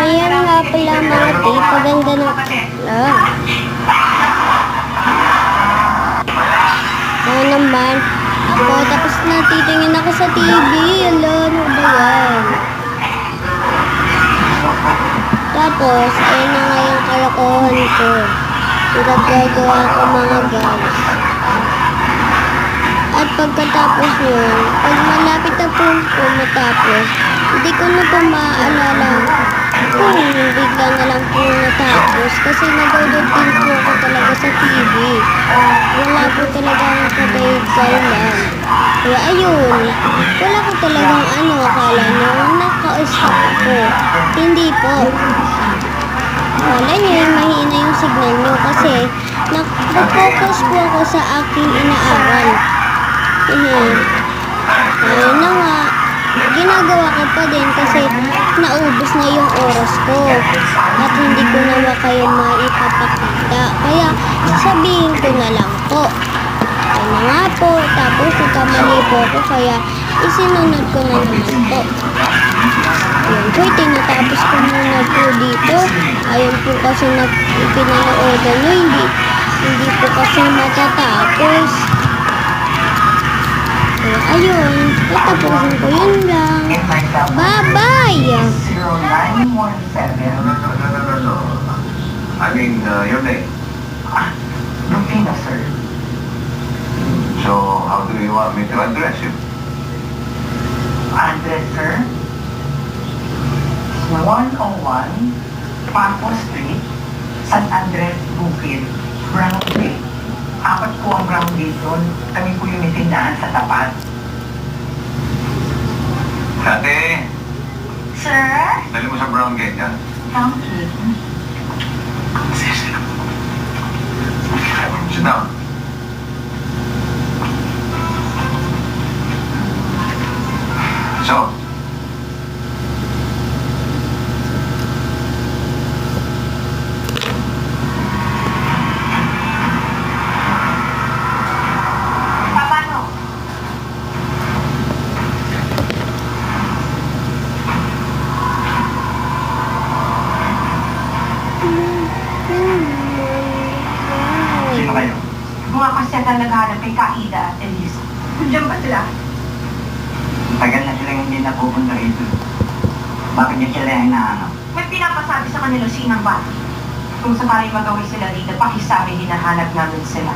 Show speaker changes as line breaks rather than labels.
Ayan nga pala mga tape, paganda ng Oo naman, ako tapos natitingin ako sa TV. Ala, ano ba yan? Tapos, ayun na nga yung kalokohan ko. Pinagagawa ko mga guys. At pagkatapos yun, pag malapit na po matapos, hindi ko na po maaalala kung bigla na lang po natapos kasi nag-download din po ako talaga sa TV. Wala po talaga ang kailan. Kaya ayun, wala ko talagang akala nyo naka-stop ako. Hindi po. Akala nyo yung mahina yung signal nyo kasi nag-focus po ako sa aking inaaral. Ayun na nga, ginagawa ko pa din kasi naubos na yung oras ko at hindi ko na kayo maipapakita. Kaya sasabihin ko na lang po. Ayun na nga po, tapos nagkamali po ako kaya isinunod ko na naman po. Ayun po, tinatapos ko muna po dito. Ayun po kasi pinanoodan nyo, hindi po kasi matatapos. Ayun, tatapusin ko yun lang. Bye-bye!
0917. No. I mean, your name? Rufina, sir. So, how do you want me to address you? Address, sir? 101 Paco Street, San Andres, Bukid, Brown Gate. 4 po ang Brown Gate doon. Kami po yung itindahan sa tapat.
Ate,
Sir?
dali mo sa Brown Gate yan.
Brown Gate?
Sit down. So,
Paano?
sino kayo?
Mga kasyatan naghanap kay Kaida at Elisa. Diyan ba sila?
Tagal na silang hindi napupunta rito. Bakit niya sila yung nahanap?
May pinapasabi sa kanila sinang bata. Kung sakaling magawi sila dito, pakisabi hinahanap namin sila.